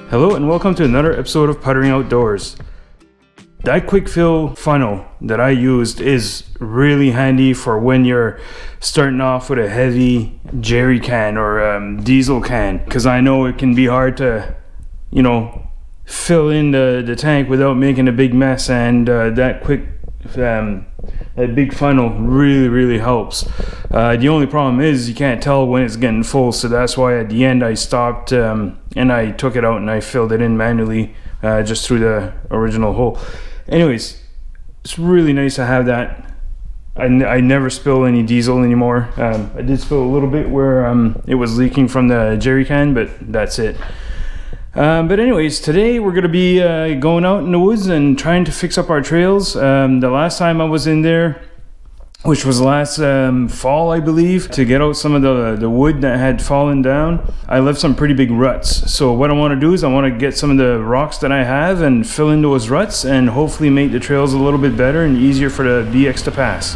Hello and welcome to another episode of Puttering Outdoors. That quick fill funnel that I used is really handy for when you're starting off with a heavy jerry can or diesel can, because I know it can be hard to, fill in the tank without making a big mess, and that big funnel really helps. The only problem is you can't tell when it's getting full, so that's why at the end I stopped and I took it out and I filled it in manually just through the original hole. Anyways, it's really nice to have that. I never spill any diesel anymore. I did spill a little bit where it was leaking from the jerry can, but that's it. But anyways, today we're going to be going out in the woods and trying to fix up our trails. The last time I was in there, which was last fall, I believe, to get out some of the wood that had fallen down, I left some pretty big ruts. So what I want to do is I want to get some of the rocks that I have and fill in those ruts and hopefully make the trails a little bit better and easier for the BX to pass.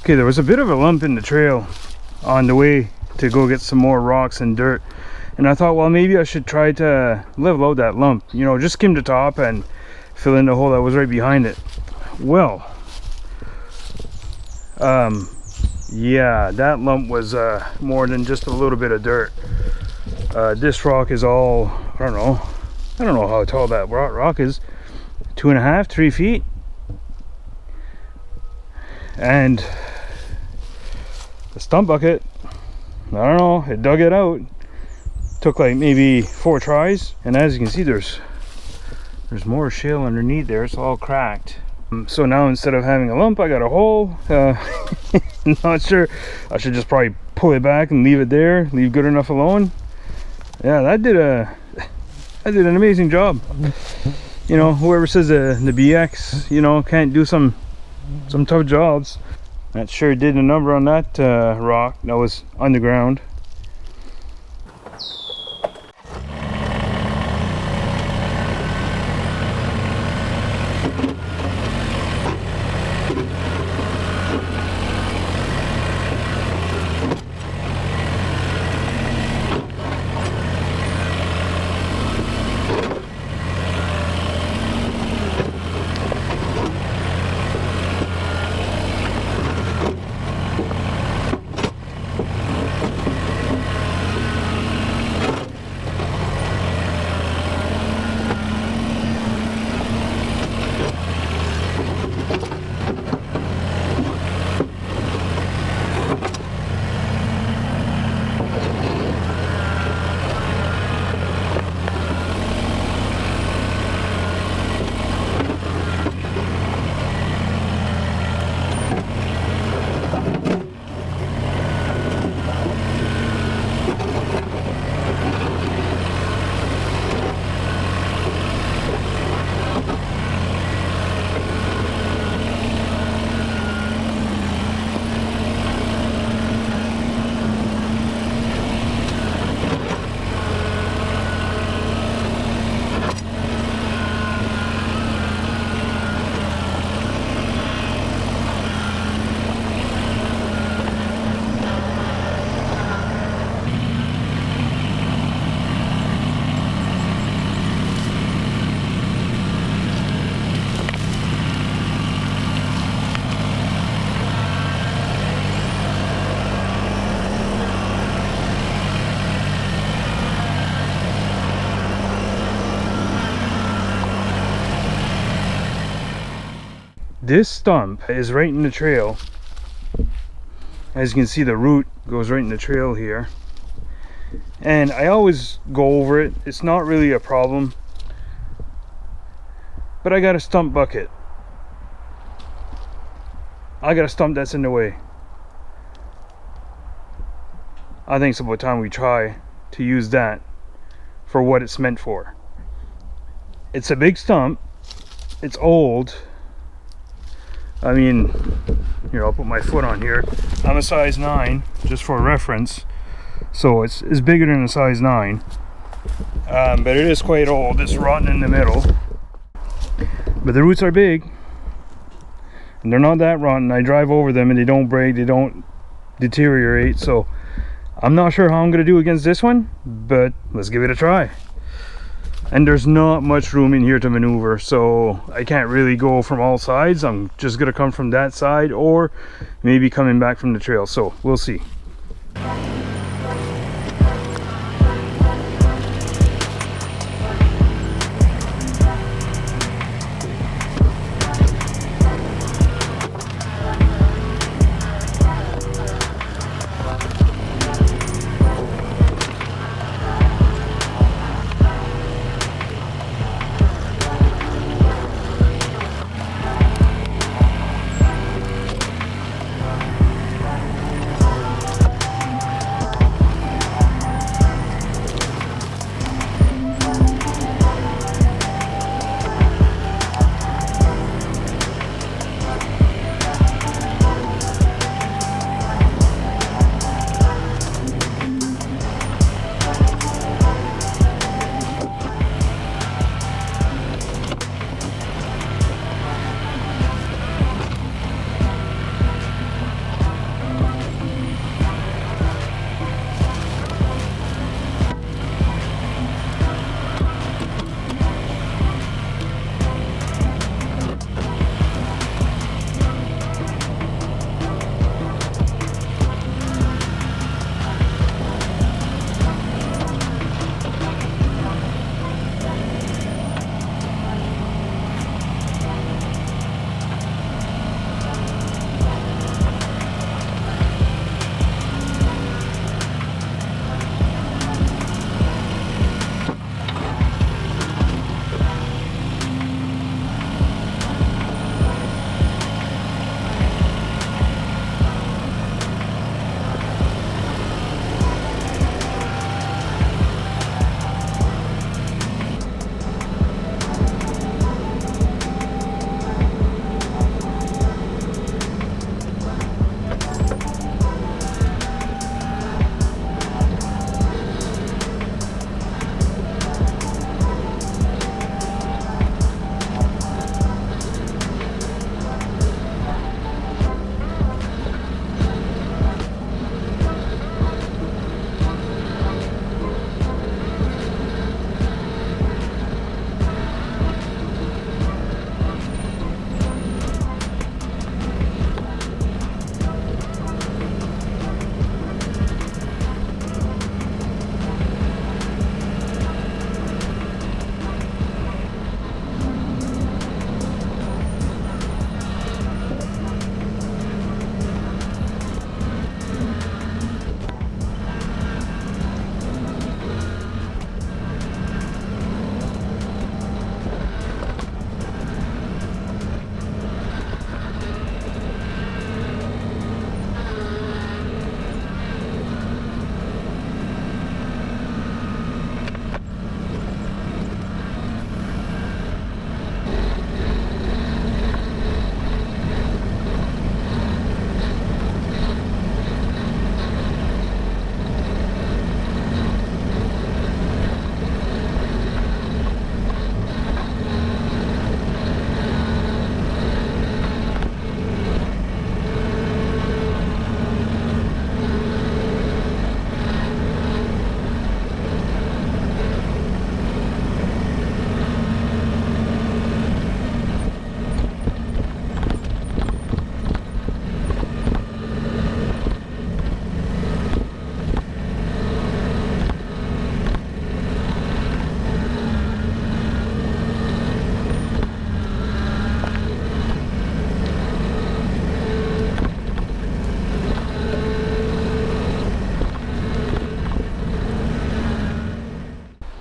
Okay, there was a bit of a lump in the trail on the way to go get some more rocks and dirt, and I thought, well, maybe I should try to level out that lump, just skim the top and fill in the hole that was right behind it. Well, yeah, that lump was more than just a little bit of dirt. This rock is all, I don't know how tall that rock is, 2.5, 3 feet, and the stump bucket, I don't know, it dug it out. Took like maybe 4 tries, and as you can see, there's more shale underneath there. It's all cracked. So now instead of having a lump, I got a hole. Not sure, I should just probably pull it back and leave it there, leave good enough alone. Yeah, that did an amazing job. Whoever says the BX can't do some tough jobs, that sure did a number on that rock that was on the ground. This stump is right in the trail. As you can see, the root goes right in the trail here. And I always go over it. It's not really a problem. But I got a stump bucket. I got a stump that's in the way. I think it's about time we try to use that for what it's meant for. It's a big stump. It's old. I mean, here, I'll put my foot on here. I'm a size 9, just for reference. So it's bigger than a size 9. But it is quite old. It's rotten in the middle. But the roots are big. And they're not that rotten. I drive over them and they don't break, they don't deteriorate. So I'm not sure how I'm going to do against this one, but let's give it a try. And there's not much room in here to maneuver, so I can't really go from all sides. I'm just going to come from that side or maybe coming back from the trail. So we'll see.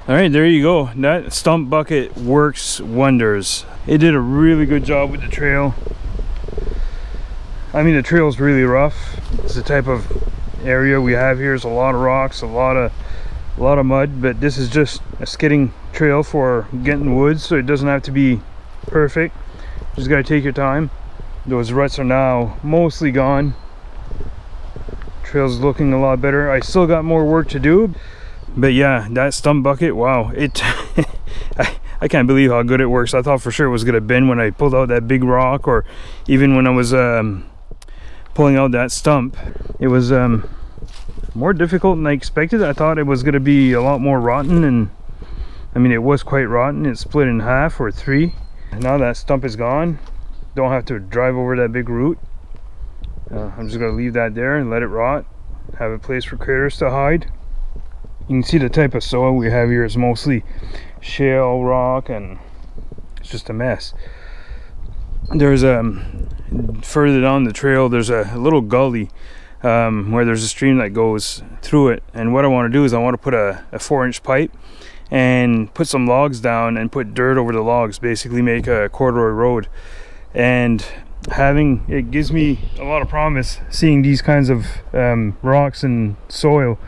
All right, there you go. That stump bucket works wonders. It did a really good job with the trail. I mean, the trail's really rough. It's the type of area we have here. There's a lot of rocks, a lot of mud, but this is just a skidding trail for getting woods, so it doesn't have to be perfect. Just gotta take your time. Those ruts are now mostly gone. Trail's looking a lot better. I still got more work to do. But yeah, that stump bucket, wow, it I can't believe how good it works. I thought for sure it was gonna bend when I pulled out that big rock, or even when I was pulling out that stump. It was more difficult than I expected. I thought it was gonna be a lot more rotten, and I mean, it was quite rotten. It split in half or three. Now that stump is gone, don't have to drive over that big root. I'm just gonna leave that there and let it rot, have a place for critters to hide. You can see the type of soil we have here is mostly shale rock, and it's just a mess. There's further down the trail, there's a little gully where there's a stream that goes through it, and what I want to do is I want to put a 4-inch pipe and put some logs down and put dirt over the logs, basically make a corduroy road. And having it gives me a lot of promise. Seeing these kinds of rocks and soil,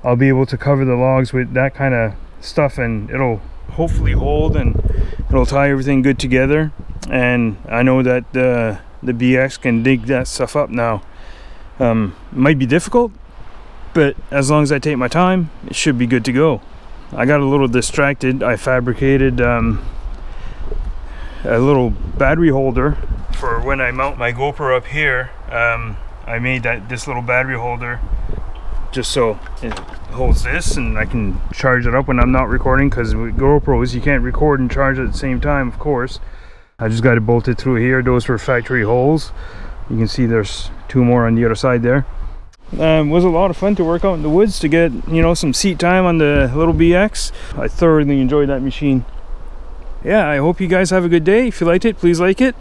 I'll be able to cover the logs with that kind of stuff, and it'll hopefully hold, and it'll tie everything good together. And I know that the BX can dig that stuff up now. It might be difficult, but as long as I take my time, it should be good to go. I got a little distracted. I fabricated a little battery holder for when I mount my GoPro up here. I made this little battery holder just so it holds this, and I can charge it up when I'm not recording, because with GoPros you can't record and charge at the same time, of course. I just got it bolted through here. Those were factory holes. You can see there's 2 more on the other side there. It was a lot of fun to work out in the woods to get, you know, some seat time on the little BX. I thoroughly enjoyed that machine. Yeah, I hope you guys have a good day. If you liked it, please like it,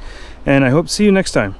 and I hope to see you next time.